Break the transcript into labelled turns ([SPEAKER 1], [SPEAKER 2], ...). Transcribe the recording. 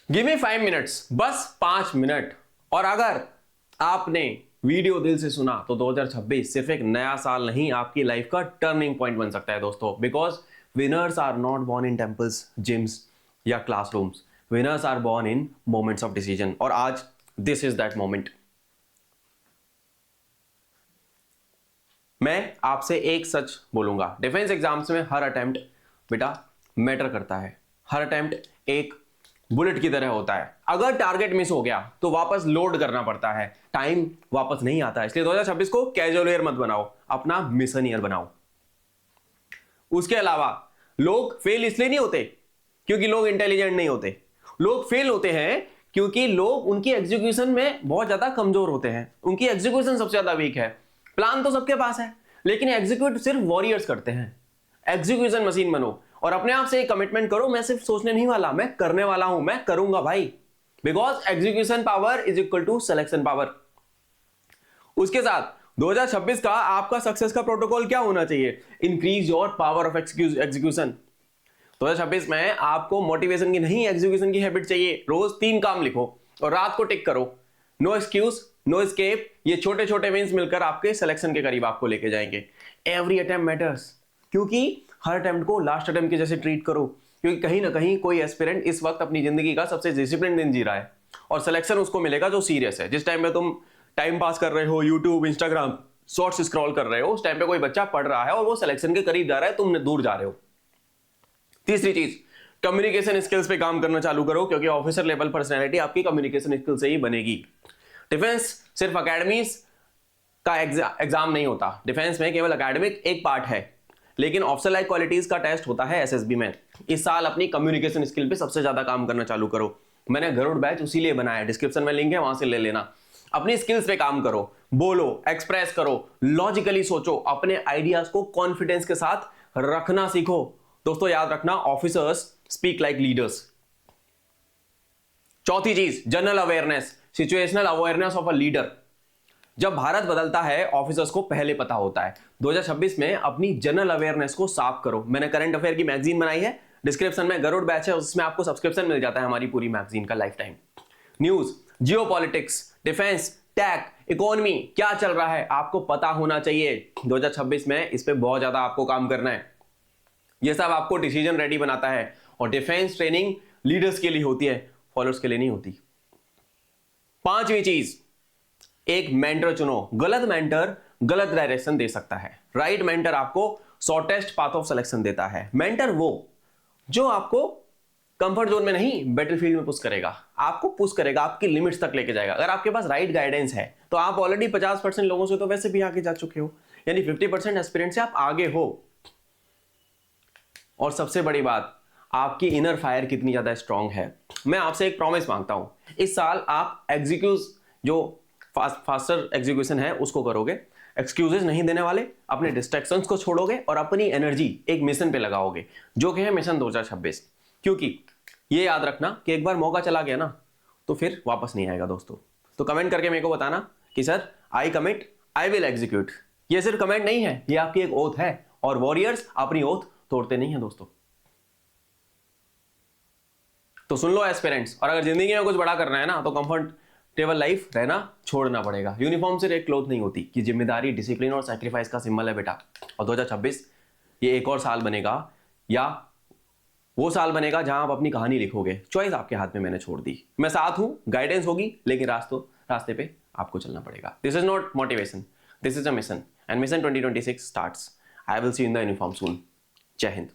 [SPEAKER 1] Give me 5 minutes, बस 5 minute. और अगर आपने वीडियो दिल से सुना तो 2026 सिर्फ एक नया साल नहीं, आपकी लाइफ का टर्निंग पॉइंट बन सकता है दोस्तों। Because winners are not born in temples, gyms या classrooms. Winners are born in moments of decision. और आज दिस इज दैट मोमेंट। मैं आपसे एक सच बोलूंगा, डिफेंस एग्जाम्स में हर अटेम्प्ट बेटा मैटर करता है। हर अटेम्प्ट एक बुलेट की तरह होता है। अगर टारगेट मिस हो गया तो वापस लोड करना पड़ता है, टाइम वापस नहीं आता। इसलिए 2026 को कैजुअल ईयर मत बनाओ, अपना मिशन ईयर बनाओ। उसके अलावा लोग फेल इसलिए नहीं होते क्योंकि लोग इंटेलिजेंट नहीं होते। लोग फेल होते हैं क्योंकि लोग उनकी एग्जीक्यूशन में बहुत ज्यादा कमजोर होते हैं। उनकी एग्जीक्यूशन सबसे ज्यादा वीक है। प्लान तो सबके पास है लेकिन एग्जीक्यूट सिर्फ वॉरियर्स करते हैं। एग्जीक्यूशन मशीन बनो और अपने आप से एक कमिटमेंट करो, मैं सिर्फ सोचने नहीं वाला, मैं करने वाला हूं, मैं करूंगा भाई। Because execution power is equal to selection power. उसके साथ 2026 का आपका सक्सेस का प्रोटोकॉल क्या होना चाहिए? Increase your power of execution. 2026 में आपको मोटिवेशन की नहीं, एग्जीक्यूशन की हैबिट चाहिए। रोज 3 काम लिखो और रात को टिक करो। No excuse, no escape. ये छोटे छोटे विंस मिलकर आपके सिलेक्शन के करीब आपको लेके जाएंगे। एवरी अटेम्प्ट मैटर्स, क्योंकि हर अटेम्प्ट को लास्ट अटेम्प्ट के जैसे ट्रीट करो। क्योंकि कहीं ना कहीं कोई एस्पिरेंट इस वक्त अपनी जिंदगी का सबसे डिसिप्लिन दिन जी रहा है और सिलेक्शन उसको मिलेगा जो सीरियस है। जिस टाइम पे तुम टाइम पास कर रहे हो, यूट्यूब इंस्टाग्राम शॉर्ट्स स्क्रॉल कर रहे हो, उस टाइम पे कोई बच्चा पढ़ रहा है और वो सिलेक्शन के करीब जा रहा है, तुम दूर जा रहे हो। तीसरी चीज, कम्युनिकेशन स्किल्स पे काम करना चालू करो, क्योंकि ऑफिसर लेवल पर्सनैलिटी आपकी कम्युनिकेशन स्किल से ही बनेगी। डिफेंस सिर्फ अकेडमीज का एग्जाम नहीं होता। डिफेंस में केवल एकेडमिक एक पार्ट है, लेकिन ऑफिसर लाइक क्वालिटीज का टेस्ट होता है एसएसबी में। इस साल अपनी कम्युनिकेशन स्किल पे सबसे ज्यादा काम करना चालू करो। मैंने गरुड़ बैच उसीलिए बनाया है, डिस्क्रिप्शन में लिंक है, वहां से ले लेना। अपनी स्किल्स पे काम करो, बोलो, एक्सप्रेस करो, लॉजिकली सोचो, अपने आइडियाज को कॉन्फिडेंस के साथ रखना सीखो। दोस्तों याद रखना, ऑफिसर्स स्पीक लाइक लीडर्स। चौथी चीज, general awareness, situational awareness of a leader. जब भारत बदलता है ऑफिसर्स को पहले पता होता है। 2026 में अपनी जनरल अवेयरनेस को साफ करो। मैंने करंट अफेयर की मैगजीन बनाई है, डिस्क्रिप्शन में गरुड़ बैच है, उसमें आपको सब्सक्रिप्शन मिल जाता है हमारी पूरी मैगजीन का lifetime. News, geopolitics, defence, tech, economy, क्या चल रहा है आपको पता होना चाहिए। 2026 में इस पे बहुत ज्यादा आपको काम करना है। यह सब आपको डिसीजन रेडी बनाता है। और डिफेंस ट्रेनिंग लीडर्स के लिए होती है, फॉलोअर्स के लिए नहीं होती। पांचवी चीज, एक मेंटर चुनो। गलत मेंटर गलत डायरेक्शन दे सकता है, राइट मेंटर आपको शॉर्टेस्ट पाथ ऑफ सिलेक्शन देता है। मेंटर वो जो आपको कंफर्ट जोन में नहीं, बैटलफील्ड में पुश करेगा, आपको पुश करेगा, आपकी लिमिट्स तक लेके जाएगा। अगर आपके पास राइट गाइडेंस है तो आप ऑलरेडी 50% लोगों से तो वैसे भी आगे जा चुके हो, यानी 50% एस्पिरेंट से आप आगे हो। और सबसे बड़ी बात, आपकी इनर फायर कितनी ज्यादा स्ट्रांग है। मैं आपसे एक प्रॉमिस मांगता हूं, इस साल आप जो फास्टर एग्जीक्यूशन है उसको करोगे, एक्सक्यूजेस नहीं देने वाले, अपने डिस्ट्रैक्शंस को छोड़ोगे और अपनी एनर्जी एक मिशन पे लगाओगे, जो कि है मिशन 2026। क्योंकि ये याद रखना कि एक बार मौका चला गया ना तो फिर वापस नहीं आएगा दोस्तों। तो कमेंट करके मेरे को बताना कि sir I commit, I will execute. ये सिर्फ कमेंट नहीं है, ये आपकी एक ओथ है और वॉरियर्स अपनी ओथ तोड़ते नहीं है दोस्तों। तो सुन लो एस्पिरेंट्स, और अगर जिंदगी में कुछ बड़ा करना है ना तो कंफर्टेबल लाइफ रहना छोड़ना पड़ेगा। यूनिफॉर्म सिर्फ एक क्लोथ नहीं होती, कि जिम्मेदारी, डिसिप्लिन और सैक्रिफाइस का सिंबल है बेटा। और 2026 ये एक और साल बनेगा, या वो साल बनेगा जहां आप अपनी कहानी लिखोगे। चॉइस आपके हाथ में मैंने छोड़ दी। मैं साथ हूं, गाइडेंस होगी, लेकिन रास्ते पे आपको चलना पड़ेगा। This is not motivation, this is a mission, and mission 2026 starts. I will see in the uniform soon. जय हिंद।